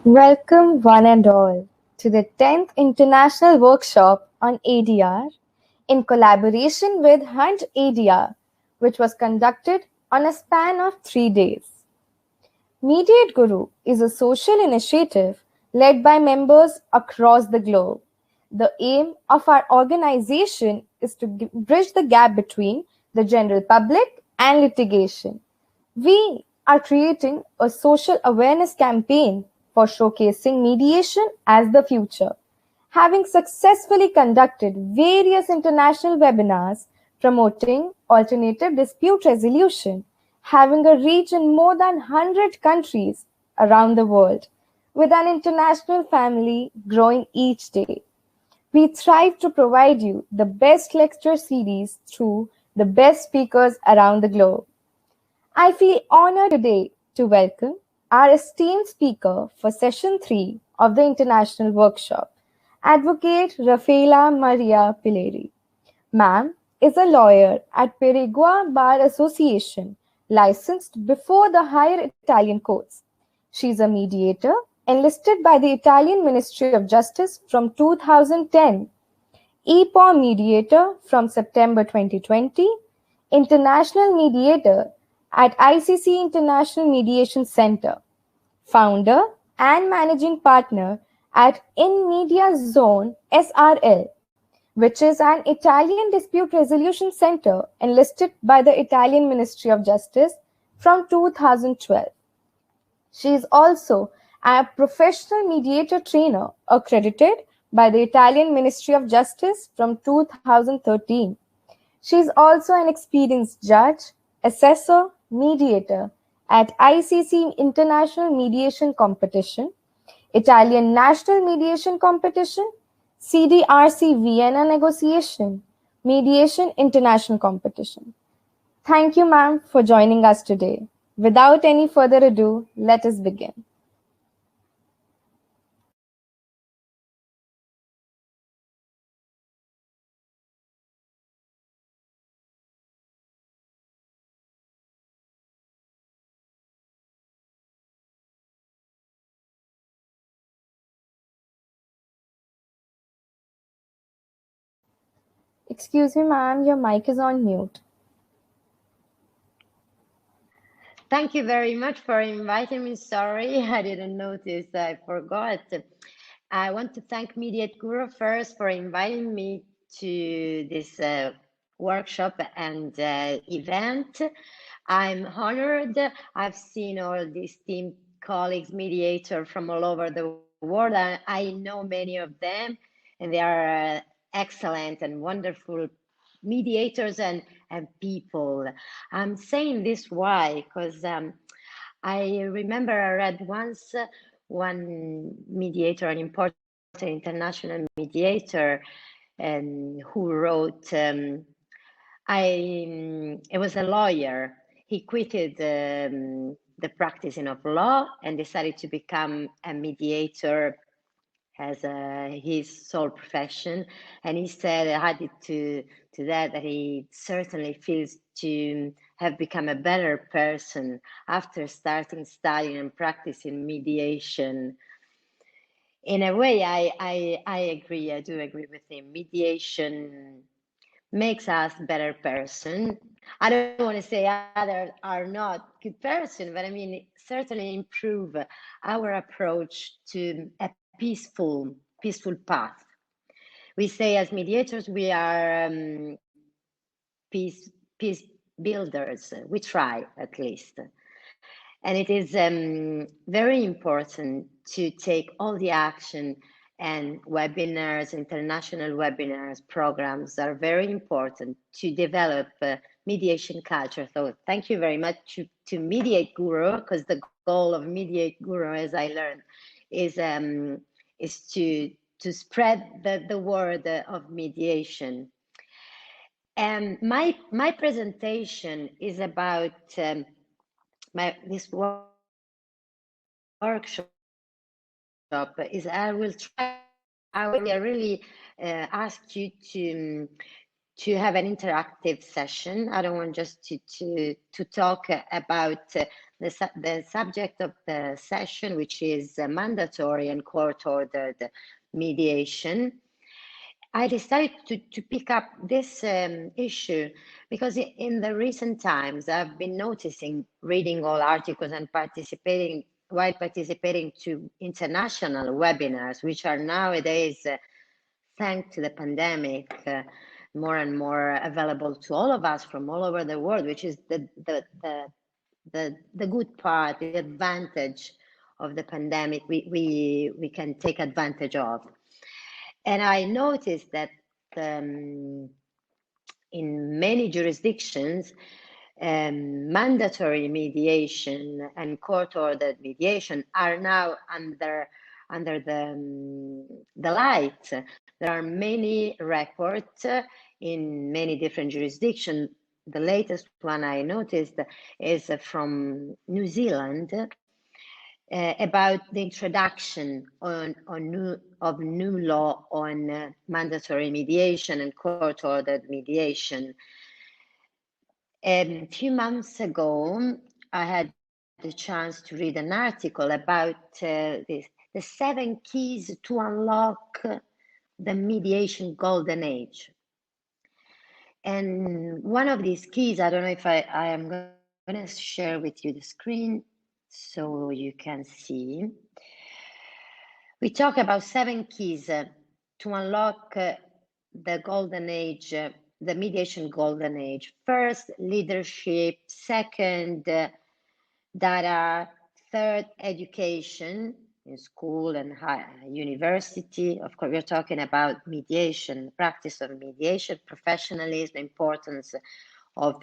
Welcome, one and all, to the 10th International Workshop on ADR in collaboration with Hunt ADR, which was conducted on a span of 3 days. Mediate Guru is a social initiative led by members across the globe. The aim of our organization is to bridge the gap between the general public and litigation. We are creating a social awareness campaign for showcasing mediation as the future. Having successfully conducted various international webinars promoting alternative dispute resolution, having a reach in more than 100 countries around the world, with an international family growing each day. We thrive to provide you the best lecture series through the best speakers around the globe. I feel honored today to welcome our esteemed speaker for session 3 of the International Workshop, Advocate Raffaella Maria Pileri. Ma'am is a lawyer at Peregua Bar Association, licensed before the higher Italian courts. She is a mediator enlisted by the Italian Ministry of Justice from 2010, e-POM mediator from September 2020, international mediator at ICC International Mediation Center, founder and managing partner at Mediazione SRL, which is an Italian dispute resolution center enlisted by the Italian Ministry of Justice from 2012. She is also a professional mediator trainer accredited by the Italian Ministry of Justice from 2013. She is also an experienced judge, assessor, mediator at ICC International Mediation Competition, Italian National Mediation Competition, CDRC Vienna Negotiation, Mediation International Competition. Thank you, ma'am, for joining us today. Without any further ado, let us begin. Excuse me, ma'am, your mic is on mute. Thank you very much for inviting me. Sorry, I didn't notice. I forgot. I want to thank Mediate Guru first for inviting me to this workshop and event. I'm honored. I've seen all these team colleagues, mediator from all over the world. I know many of them, and they are excellent and wonderful mediators and people. I'm saying this why? Because I remember I read once one mediator, an important international mediator, who wrote, it was a lawyer. He quitted the practicing of law and decided to become a mediator as his sole profession, and he said, added to that he certainly feels to have become a better person after starting studying and practicing mediation. In a way, I agree. I do agree with him. Mediation makes us better person. I don't want to say others are not good person, but I mean, it certainly improve our approach to a peaceful path. We say as mediators, we are peace builders. We try, at least. And it is very important to take all the action, and webinars, international webinars, programs are very important to develop mediation culture. So thank you very much to Mediate Guru, because the goal of Mediate Guru, as I learned, is to spread the word of mediation. And my presentation is about this workshop. Is I will really ask you to have an interactive session. I don't want just to talk about the subject of the session, which is mandatory and court-ordered mediation. I decided to pick up this issue because in the recent times, I've been noticing, reading all articles and participating to international webinars, which are nowadays, thanks to the pandemic, more and more available to all of us from all over the world, which is the good part, the advantage of the pandemic we can take advantage of. And I noticed that in many jurisdictions, mandatory mediation and court-ordered mediation are now under the light. There are many reports in many different jurisdictions. The latest one I noticed is from New Zealand, about the introduction of new law on mandatory mediation and court-ordered mediation. A few months ago, I had the chance to read an article about the 7 keys to unlock the mediation golden age. And one of these keys, I don't know if I am going to share with you the screen so you can see. We talk about 7 keys to unlock the golden age, the mediation golden age. First, leadership. Second, data. Third, education in school and university. Of course, we're talking about mediation, practice of mediation, professionalism, importance of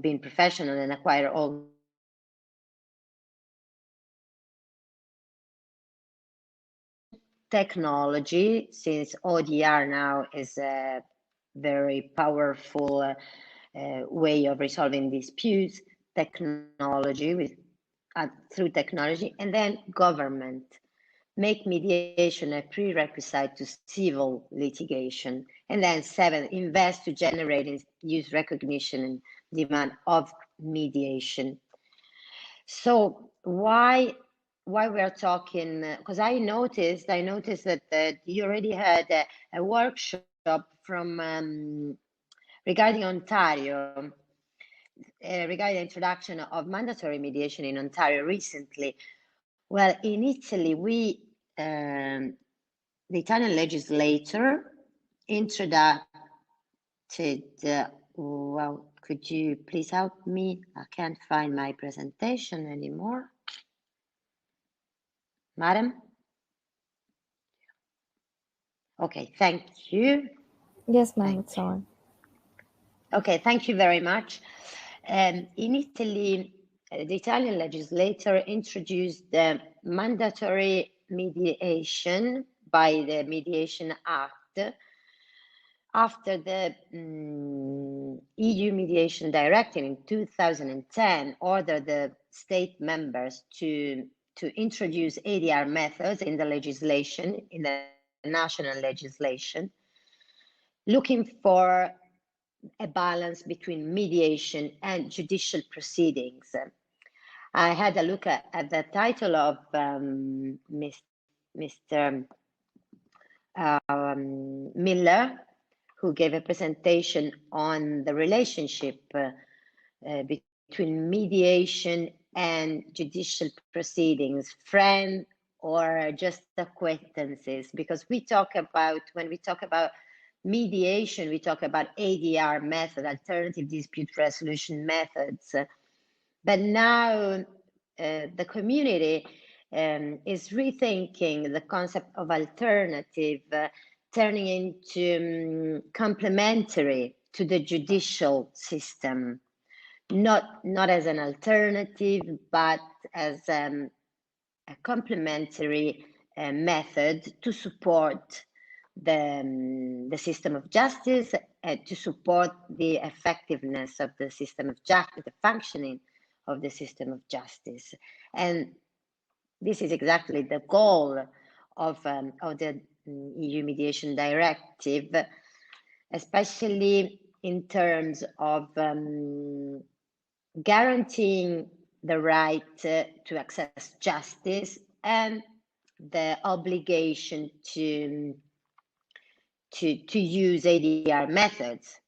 being professional and acquire all technology, since ODR now is a very powerful way of resolving disputes, technology through technology, and then government. Make mediation a prerequisite to civil litigation. And then 7, invest to generate and use recognition and demand of mediation. So why we are talking, because I noticed that you already had a workshop from regarding Ontario, regarding the introduction of mandatory mediation in Ontario recently. Well, in Italy, the Italian legislator introduced, well, could you please help me? I can't find my presentation anymore. Madam? Okay, thank you. Yes, ma'am, it's on. Okay, thank you very much. In Italy, the Italian legislator introduced the mandatory mediation by the Mediation Act after the EU Mediation Directive in 2010 ordered the state members to introduce ADR methods in the legislation, in the national legislation, looking for a balance between mediation and judicial proceedings. I had a look at the title of Mr. Miller, who gave a presentation on the relationship between mediation and judicial proceedings, friend or just acquaintances, because when we talk about mediation, we talk about ADR method, alternative dispute resolution methods. But now the community is rethinking the concept of alternative, turning into complementary to the judicial system, not as an alternative, but as a complementary method to support the system of justice, to support the effectiveness of the system of justice, the functioning of the system of justice. And this is exactly the goal of the EU Mediation Directive, especially in terms of guaranteeing the right to access justice and the obligation to use ADR methods.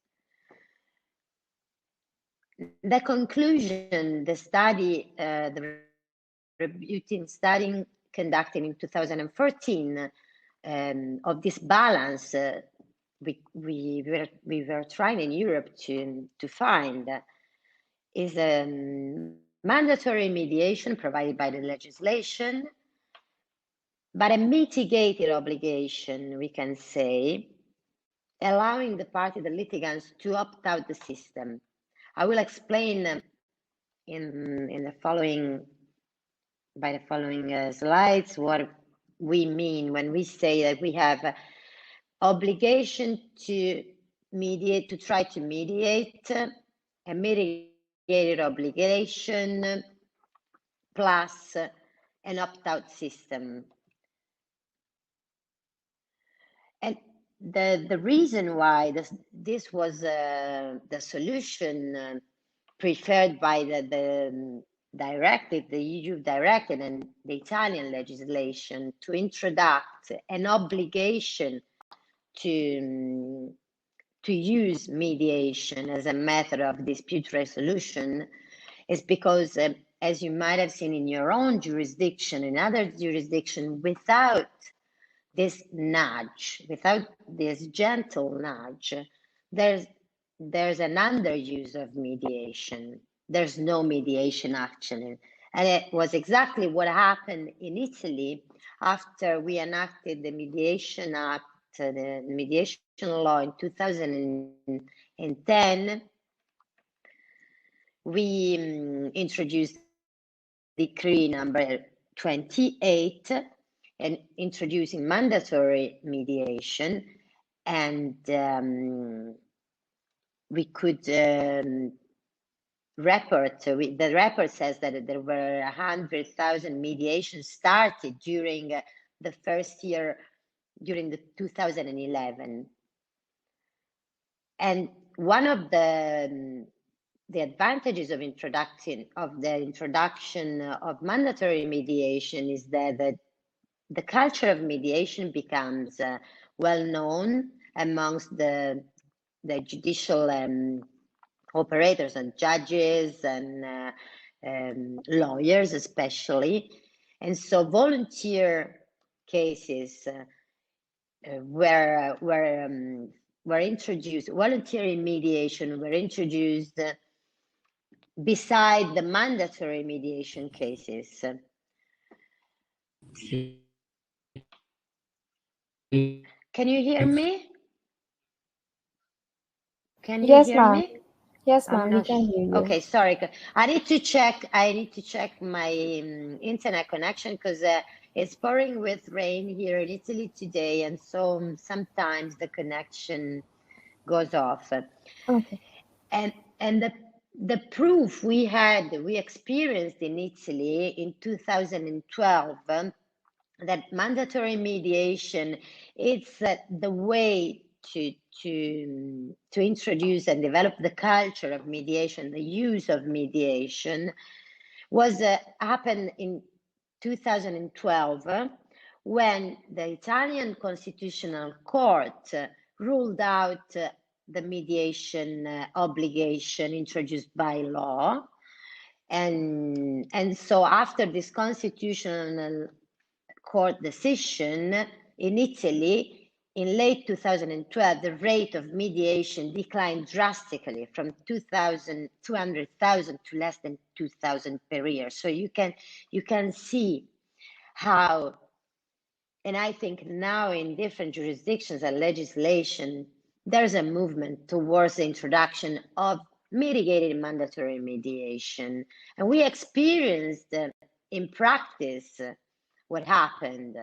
The conclusion, the study, the routine study conducted in 2014 of this balance we were trying in Europe to find is mandatory mediation provided by the legislation, but a mitigated obligation, we can say, allowing the party, the litigants, to opt out the system. I will explain in the following slides what we mean when we say that we have obligation to mediate, to try to mediate, a mitigated obligation plus an opt-out system. And the reason why this was the solution preferred by the directive, the EU directive and the Italian legislation to introduce an obligation to use mediation as a method of dispute resolution is because, as you might have seen in your own jurisdiction, in other jurisdictions, without this nudge, without this gentle nudge, there's an underuse of mediation. There's no mediation actually. And it was exactly what happened in Italy after we enacted the Mediation Act, the mediation law in 2010. We introduced decree number 28 and introducing mandatory mediation, and we could report. The report says that there were 100,000 mediations started during the first year, during the 2011. And one of the advantages of introduction of mandatory mediation is that the culture of mediation becomes well known amongst the judicial operators and judges and lawyers especially. And so volunteer cases were introduced, voluntary mediation were introduced beside the mandatory mediation cases. Can you hear me? Can you hear me? Yes, ma'am, we can hear you. Okay, sorry. I need to check my internet connection because it's pouring with rain here in Italy today, and so sometimes the connection goes off. Okay. And the proof we experienced in Italy in 2012 that mandatory mediation is the way to introduce and develop the culture of mediation, the use of mediation, was happened in 2012 when the Italian Constitutional Court ruled out the mediation obligation introduced by law. And so after this Constitutional Court decision in Italy, in late 2012, the rate of mediation declined drastically from 200,000 to less than 2,000 per year. So you can see how, and I think now in different jurisdictions and legislation, there's a movement towards the introduction of mitigated mandatory mediation. And we experienced in practice what happened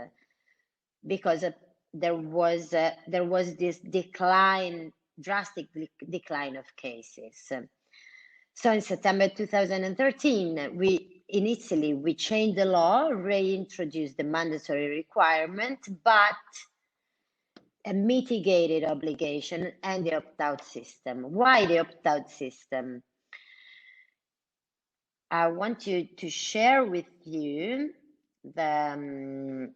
because there was this drastic decline of cases. So in September 2013, in Italy, we changed the law, reintroduced the mandatory requirement, but a mitigated obligation and the opt-out system. Why the opt-out system? I want to share with you the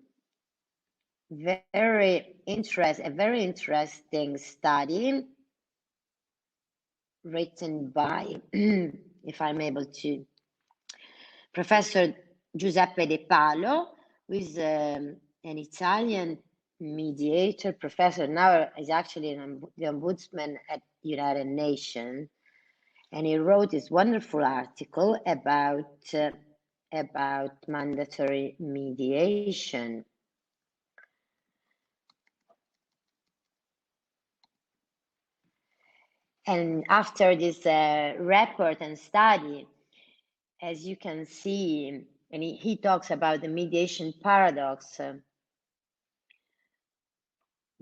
a very interesting study written by, if I'm able to, Professor Giuseppe De Palo, who is an Italian mediator professor, now is actually the ombudsman at United Nations, and he wrote this wonderful article about mandatory mediation. And after this report and study, as you can see, and he talks about the mediation paradox,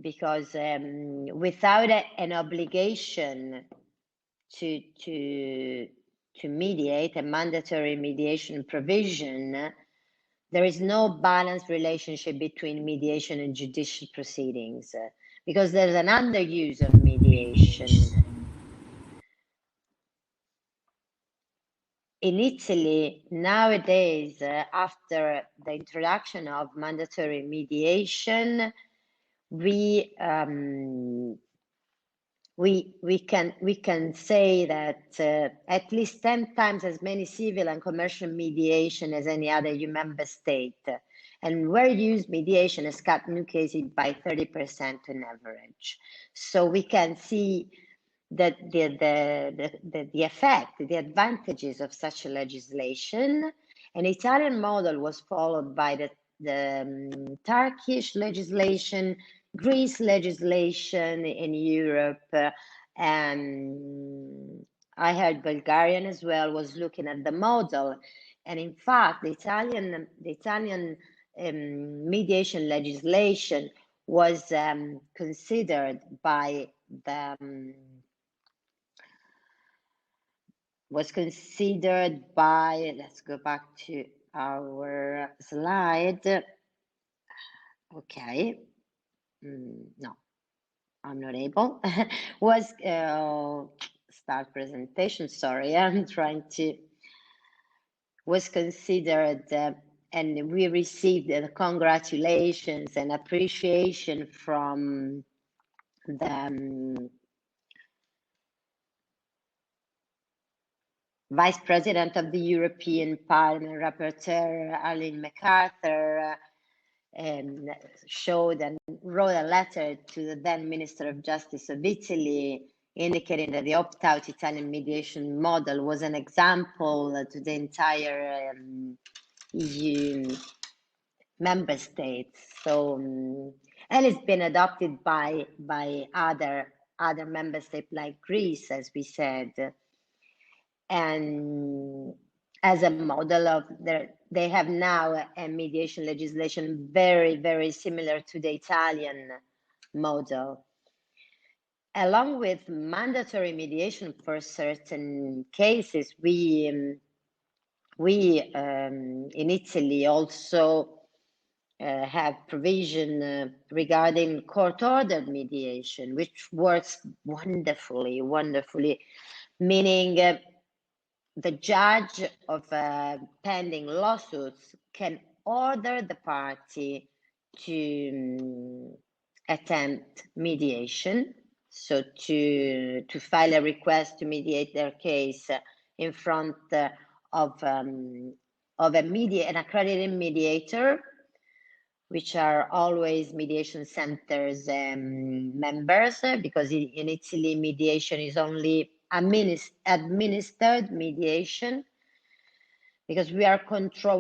because without an obligation to mediate, a mandatory mediation provision, there is no balanced relationship between mediation and judicial proceedings, because there's an underuse of mediation. In Italy, nowadays, after the introduction of mandatory mediation, we can say that at least 10 times as many civil and commercial mediation as any other EU member state, and where used mediation has cut new cases by 30% on average. So we can see that the effect, the advantages of such a legislation. An Italian model was followed by the Turkish legislation, Greece legislation in Europe, and I heard Bulgarian as well was looking at the model. And in fact, the Italian mediation legislation was considered by the let's go back to our slide. Okay. No, I'm not able. Was start presentation. Sorry, I'm trying to. Was considered, and we received the congratulations and appreciation from the Vice President of the European Parliament, Rapporteur Arlene MacArthur, showed and wrote a letter to the then Minister of Justice of Italy, indicating that the opt-out Italian mediation model was an example to the entire EU member states. So, and it's been adopted by other member states like Greece, as we said. And as a model of they have now a mediation legislation very, very similar to the Italian model. Along with mandatory mediation for certain cases, we in Italy also have provision regarding court-ordered mediation, which works wonderfully, meaning the judge of pending lawsuits can order the party to attempt mediation, so to file a request to mediate their case in front of an accredited mediator, which are always mediation centers members, because in Italy mediation is only administered mediation, because we are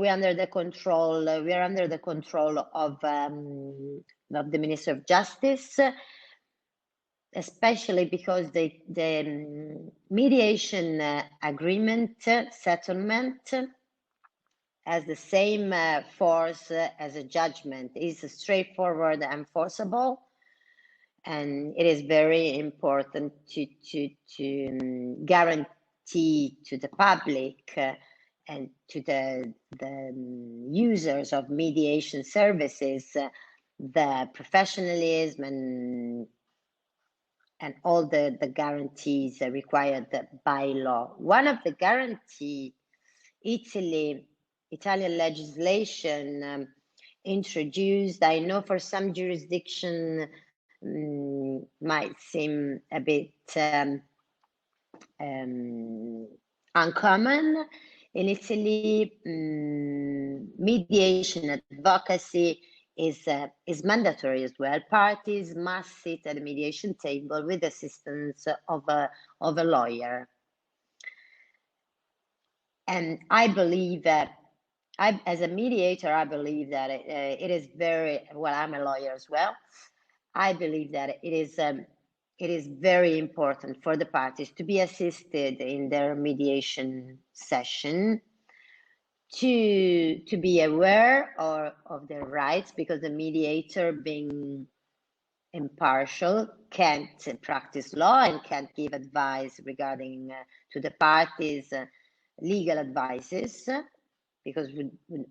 under the control of the Minister of Justice, especially because the mediation agreement settlement has the same force as a judgment. It's straightforward and enforceable. And it is very important to guarantee to the public and to the users of mediation services the professionalism and all the guarantees required by law. One of the guarantees Italian legislation introduced, I know for some jurisdiction might seem a bit uncommon. In Italy, mediation advocacy is mandatory as well. Parties must sit at the mediation table with the assistance of a lawyer. And I believe that, as a mediator, I believe that it is very, well, I'm a lawyer as well. I believe that it is very important for the parties to be assisted in their mediation session, to be aware of their rights, because the mediator, being impartial, can't practice law and can't give advice regarding to the parties legal advices, because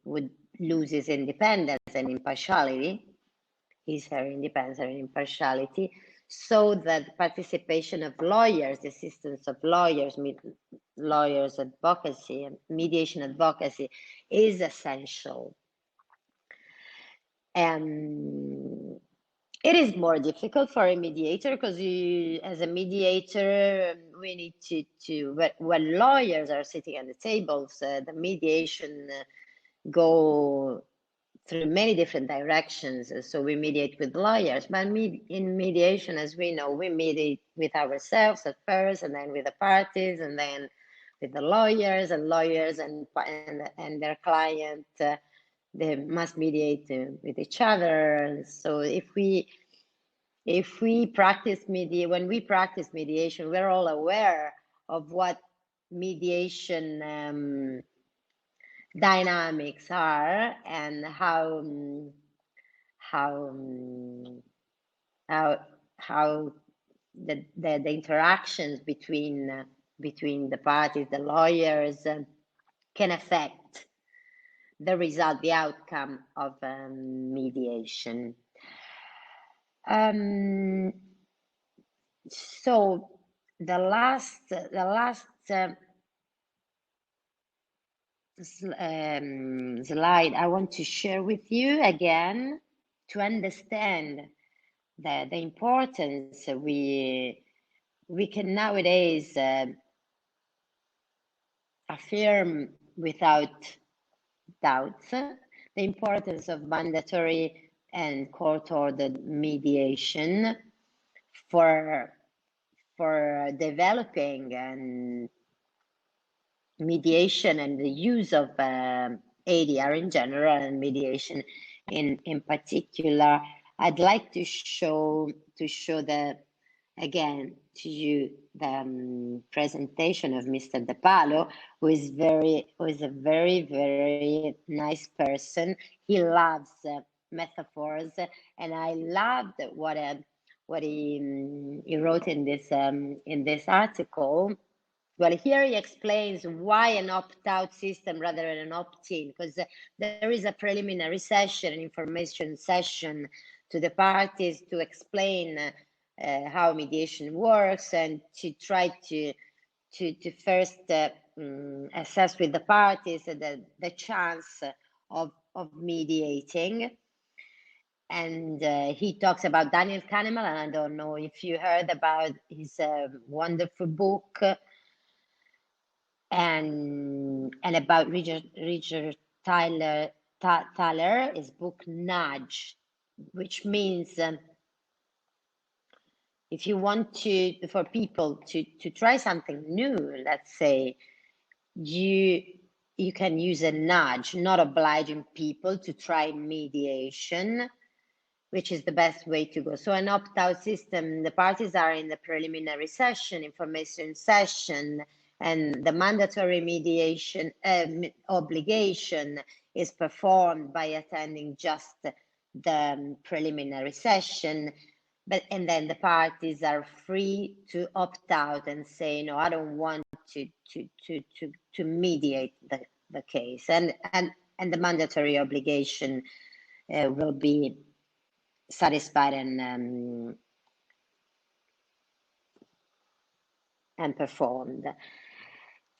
would lose his independence and impartiality, her independence and impartiality. So that participation of lawyers, the assistance of lawyers, lawyers advocacy, and mediation advocacy is essential. And it is more difficult for a mediator, because as a mediator, we need to when lawyers are sitting at the tables, the mediation go through many different directions. So we mediate with lawyers, but in mediation, as we know, we mediate with ourselves at first, and then with the parties, and then with the lawyers and their client. They must mediate with each other. So if we practice when we practice mediation, we're all aware of what mediation dynamics are, and how the interactions between the parties, the lawyers, can affect the result, the outcome of mediation. So the last slide I want to share with you again, to understand the importance we can nowadays affirm without doubts the importance of mandatory and court-ordered mediation for developing and mediation and the use of ADR in general, and mediation in particular. I'd like to show again to you the presentation of Mr. De Palo, who is a very, very nice person. He loves metaphors, and I loved what he wrote in this article. Well, here he explains why an opt-out system rather than an opt-in, because there is a preliminary session, an information session to the parties to explain how mediation works, and to try to first assess with the parties the chance of mediating. And he talks about Daniel Kahneman, and I don't know if you heard about his wonderful book, and about Richard Thaler, his book Nudge, which means if you want for people to try something new, let's say, you can use a nudge, not obliging people to try mediation, which is the best way to go. So an opt-out system, the parties are in the preliminary session, information session, and the mandatory mediation obligation is performed by attending just the preliminary session. And then the parties are free to opt out and say, no, I don't want to mediate the case. And the mandatory obligation will be satisfied and performed.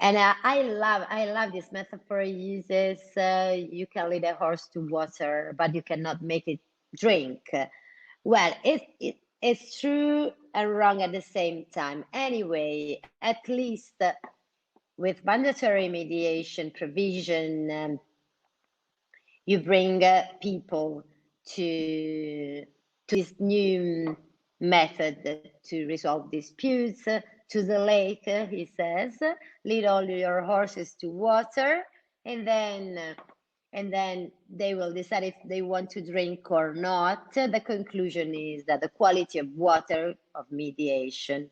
And I love this metaphor it uses. You can lead a horse to water, but you cannot make it drink. Well, it's true and wrong at the same time. Anyway, at least with mandatory mediation provision, you bring people to this new method to resolve disputes, to the lake, he says. Lead all your horses to water, and then they will decide if they want to drink or not. The conclusion is that the quality of water of mediation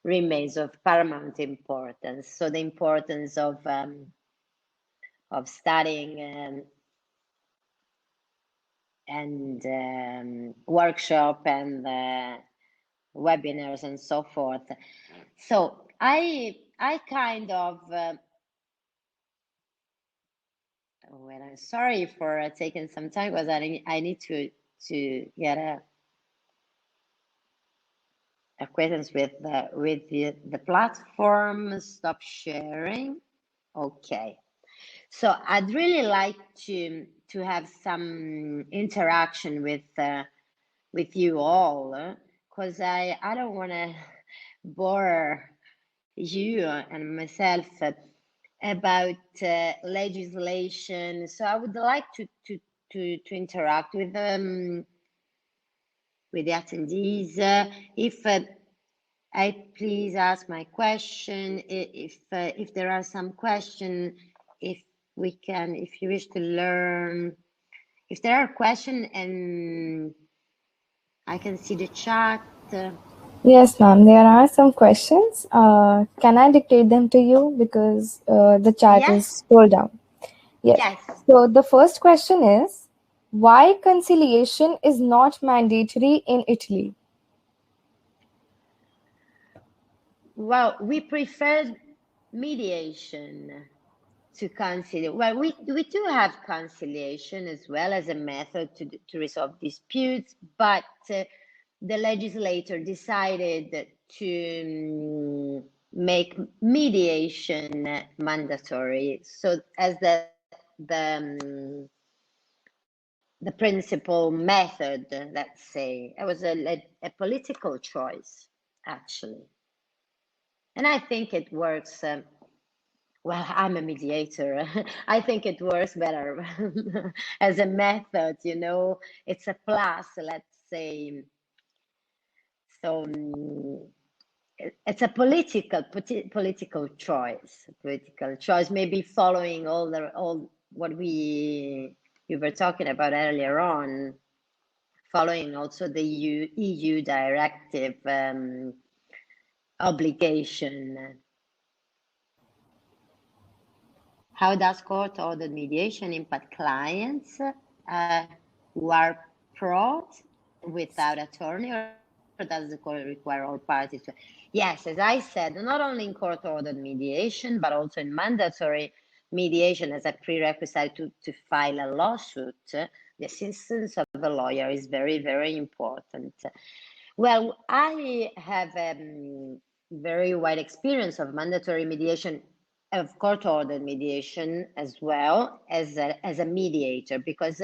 remains of paramount importance. So the importance of studying and workshop and webinars and so forth. So I kind of well, I'm sorry for taking some time because I need to get a acquaintance with the platform. Stop sharing. Okay. So I'd really like to have some interaction with you all, because I don't want to bore you and myself about legislation. So I would like to interact with the attendees. If I please ask my question, if there are some questions, if you wish to learn, if there are questions, and I can see the chat. Yes, ma'am. There are some questions. Can I dictate them to you because the chat is Yes. scrolled down? Yes. Yes. So the first question is, why conciliation is not mandatory in Italy? Well, we prefer mediation to conciliate. Well, we do have conciliation as well as a method to resolve disputes, but the legislator decided to make mediation mandatory. So as the principal method, let's say, it was a political choice, actually. And I think it works. Well, I'm a mediator. I think it works better as a method, you know, it's a plus, let's say. So it's a political choice, maybe following all what we were talking about earlier on, following also the EU directive obligation. How does court-ordered mediation impact clients who are pro without attorney, or does the court require all parties to? Yes, as I said, not only in court-ordered mediation, but also in mandatory mediation as a prerequisite to file a lawsuit, the assistance of a lawyer is very, very important. Well, I have very wide experience of mandatory mediation, of court-ordered mediation, as well as a mediator, because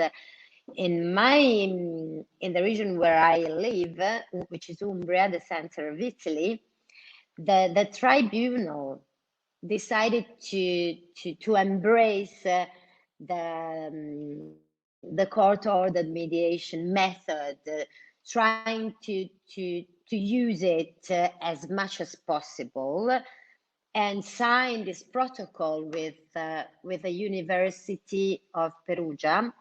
in the region where I live, which is Umbria, the center of Italy, the tribunal decided to embrace the court-ordered mediation method, trying to use it as much as possible, and sign this protocol with the University of Perugia,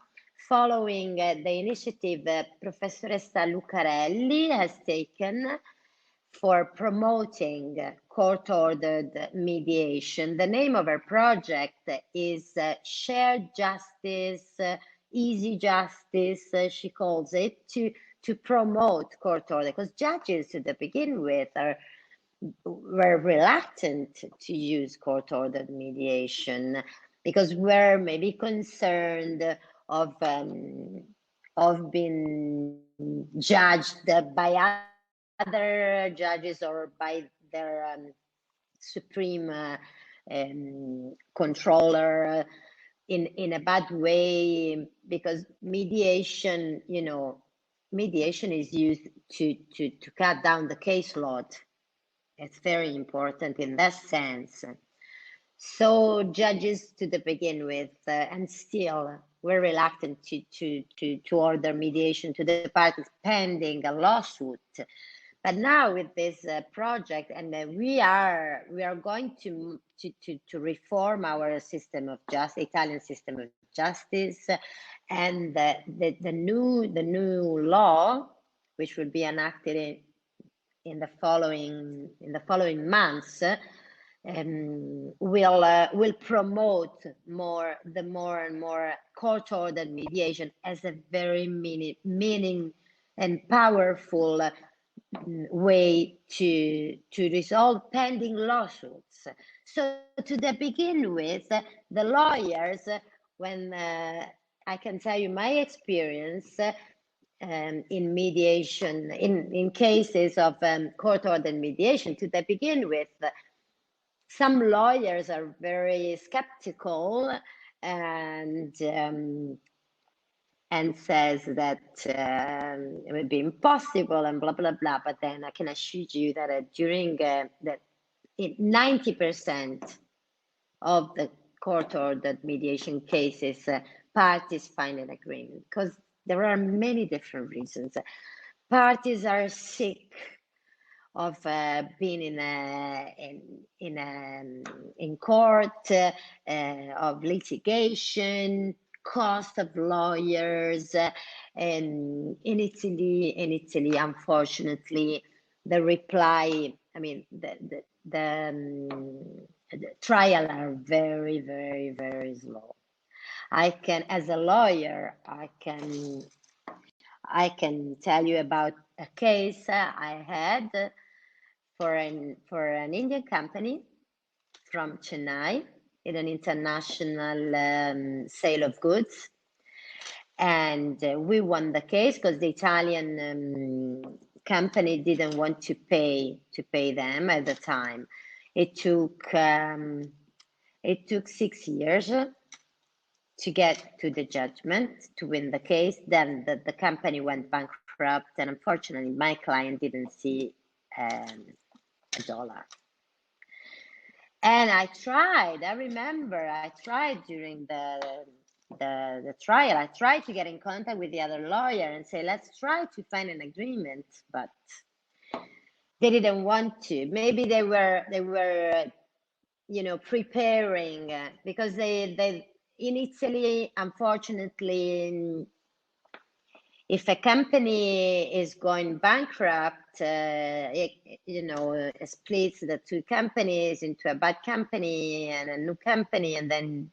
following the initiative Professoressa Lucarelli has taken for promoting court-ordered mediation. The name of her project is Shared Justice, Easy Justice, she calls it, to promote court-ordered, because judges to begin with were reluctant to use court-ordered mediation because we're maybe concerned of of being judged by other judges or by their supreme controller in a bad way, because mediation, mediation is used to cut down the caseload. It's very important in that sense. So judges to the begin with, and still were reluctant to order mediation to the parties pending a lawsuit. But now with this project, and we are going to reform our system of justice, Italian system of justice, and the new law, which will be enacted in the following months, will promote more and more court-ordered mediation as a very meaning and powerful way to resolve pending lawsuits. So to the begin with, the lawyers, when I can tell you my experience in mediation, in cases of court-ordered mediation, to the begin with, some lawyers are very skeptical and says that it would be impossible and blah, blah, blah. But then I can assure you that during that 90% of the court-ordered mediation cases, parties find an agreement, because there are many different reasons. Parties are sick of being in court, of litigation, cost of lawyers, and in Italy, unfortunately, the reply, the trial are very, very, very slow. As a lawyer, I can tell you about a case I had for an Indian company from Chennai in an international sale of goods, and we won the case because the Italian company didn't want to pay them at the time. It took 6 years to get to the judgment to win the case. Then the company went bankrupt, and unfortunately my client didn't see a dollar. And I remember I tried during the trial, I tried to get in contact with the other lawyer and say, let's try to find an agreement, but they didn't want to. Maybe they were preparing, because they in Italy, unfortunately, if a company is going bankrupt, it splits the two companies into a bad company and a new company, and then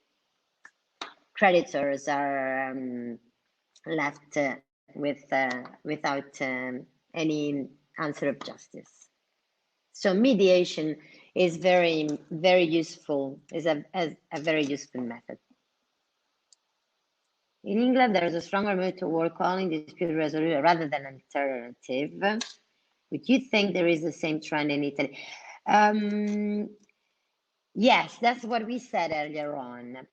creditors are left without any answer of justice. So mediation is very, very useful, is a very useful method. In England, there is a stronger move toward calling dispute resolution rather than alternative. Would you think there is the same trend in Italy? Yes, that's what we said earlier on.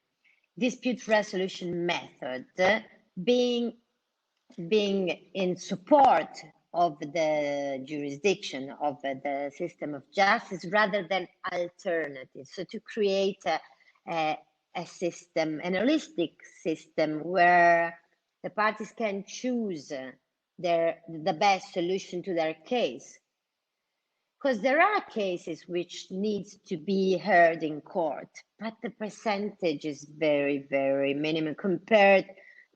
Dispute resolution method being in support of the jurisdiction of the system of justice rather than alternative. So to create a system, an holistic system where the parties can choose the best solution to their case. Because there are cases which needs to be heard in court, but the percentage is very, very minimum compared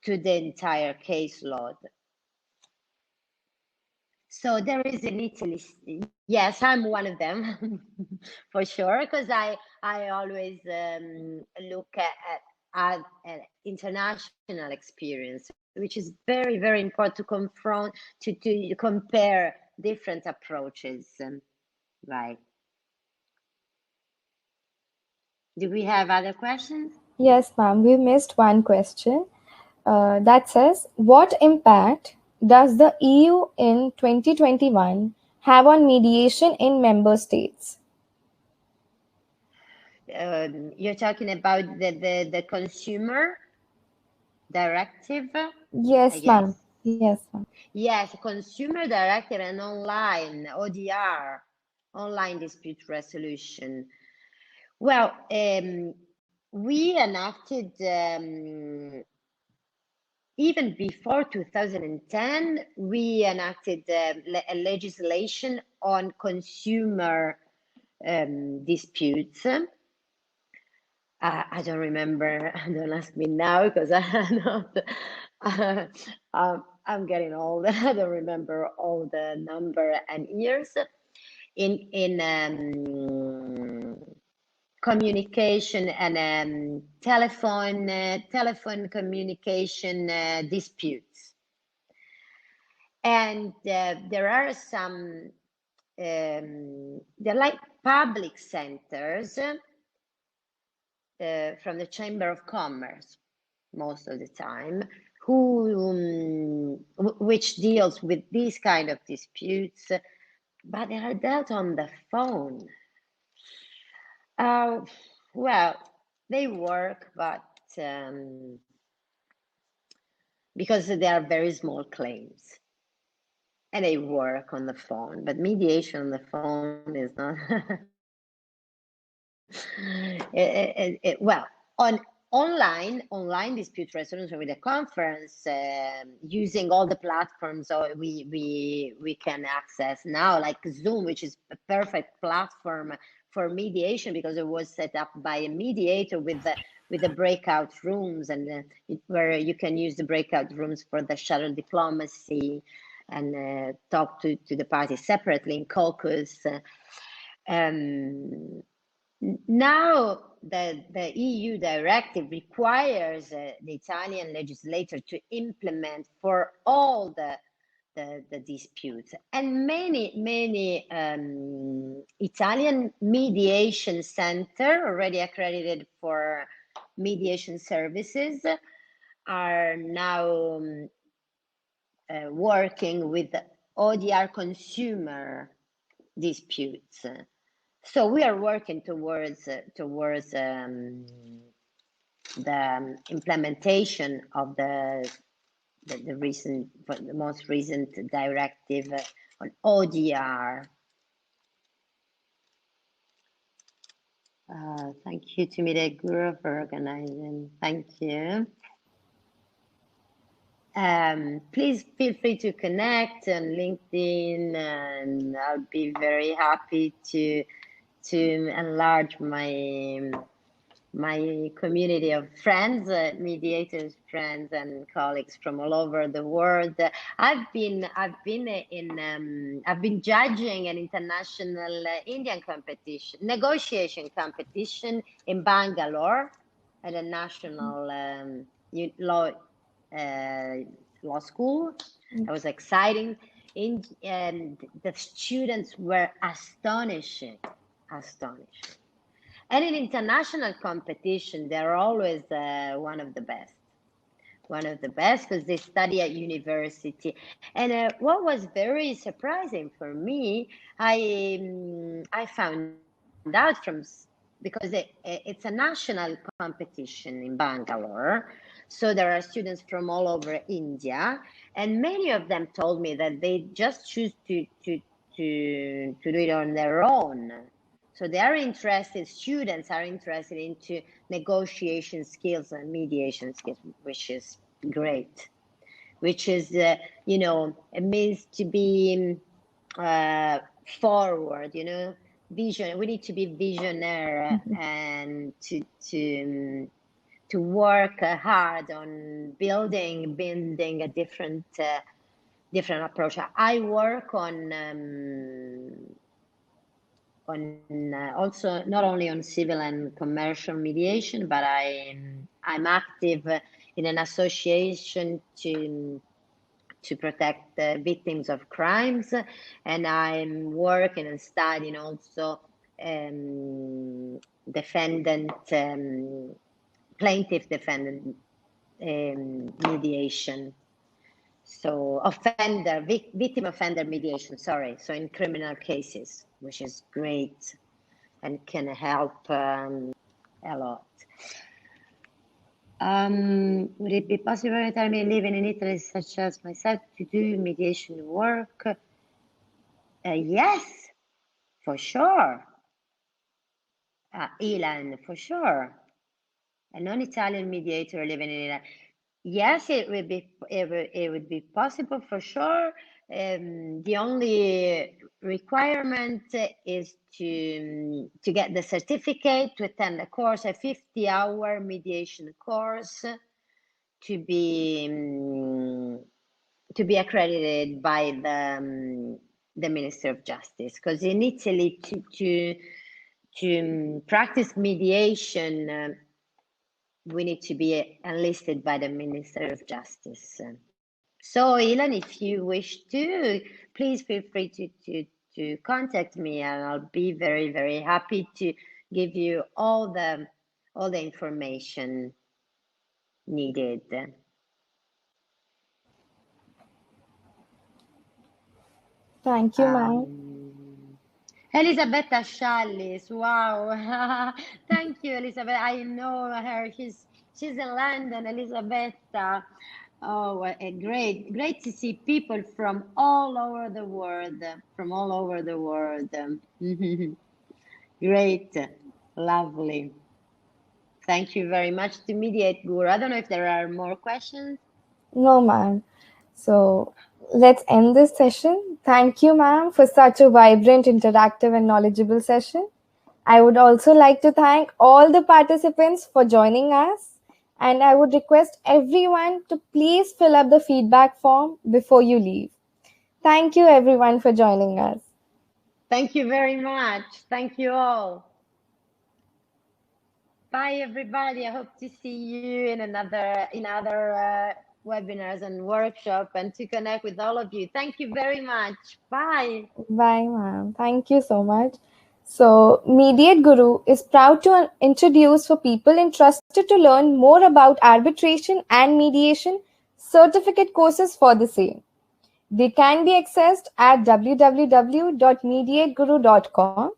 to the entire caseload. So there is in Italy, yes, I'm one of them for sure, because I always look at international experience, which is very, very important to compare different approaches, right? Do we have other questions? Yes, ma'am. We missed one question. that says, what impact does the EU in 2021 have on mediation in member states? You're talking about the consumer directive, I Yes, guess. ma'am. Yes, ma'am. Yes, consumer directive and online ODR, online dispute resolution. Well, we enacted even before 2010, we enacted a legislation on consumer disputes. I don't remember. Don't ask me now because I'm not. I'm getting old. I don't remember all the number and years. In communication and telephone communication disputes, and there are some. They're like public centers. From the Chamber of Commerce most of the time, which deals with these kind of disputes, but they are dealt on the phone. Well, they work, but because they are very small claims, and they work on the phone, but mediation on the phone is not. Well, on online dispute resolution with a conference, using all the platforms we can access now, like Zoom, which is a perfect platform for mediation because it was set up by a mediator with the breakout rooms, and where you can use the breakout rooms for the shuttle diplomacy and talk to the parties separately in caucus. Now the EU directive requires the Italian legislator to implement for all the disputes, and many Italian mediation center already accredited for mediation services are now working with ODR consumer disputes. So we are working towards the implementation of the most recent directive on ODR. Thank you to Media Guru for organizing. Thank you. Please feel free to connect on LinkedIn, and I'll be very happy to enlarge my community of friends, mediators, friends, and colleagues from all over the world. I've been judging an international Indian competition, negotiation competition in Bangalore at a national law school. That was exciting. And the students were astonishing. And in international competition, they're always one of the best because they study at university. And what was very surprising for me, I found out because it's a national competition in Bangalore. So there are students from all over India, and many of them told me that they just choose to do it on their own. So they are interested, students are interested into negotiation skills and mediation skills, which is great, which is, it means to be forward, vision. We need to be visionary and to work hard on building a different approach. I work on also not only on civil and commercial mediation, but I'm active in an association to protect the victims of crimes, and I'm working and studying also plaintiff defendant mediation. So victim offender mediation, sorry. So in criminal cases, which is great and can help a lot. Would it be possible to tell me living in Italy, such as myself, to do mediation work? Yes, for sure. Ilan, for sure. A non-Italian mediator living in Italy. Yes, it would be possible for sure. The only requirement is to get the certificate, to attend a course, a 50-hour mediation course, to be accredited by the Minister of Justice. Because in Italy, to practice mediation, we need to be enlisted by the Minister of Justice. So, Ilan, if you wish to, please feel free to contact me, and I'll be very, very happy to give you all the information needed. Thank you, ma'am. Elisabetta Schallis, wow. Thank you, Elisabeth. I know her. She's in London, Elisabetta. Oh, great to see people from all over the world, Great, lovely. Thank you very much to Mediate Guru. I don't know if there are more questions. No, ma'am. So let's end this session. Thank you, ma'am, for such a vibrant, interactive, and knowledgeable session. I would also like to thank all the participants for joining us. And I would request everyone to please fill up the feedback form before you leave. Thank you, everyone, for joining us. Thank you very much. Thank you all. Bye, everybody. I hope to see you in other webinars and workshop, and to connect with all of you. Thank you very much. Bye. Bye, ma'am. Thank you so much. So, Mediate Guru is proud to introduce for people interested to learn more about arbitration and mediation certificate courses for the same. They can be accessed at www.mediateguru.com.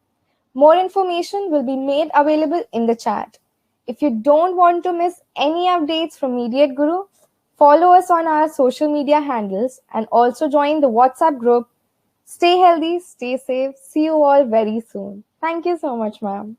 More information will be made available in the chat. If you don't want to miss any updates from Mediate Guru, follow us on our social media handles and also join the WhatsApp group. Stay healthy, stay safe. See you all very soon. Thank you so much, ma'am.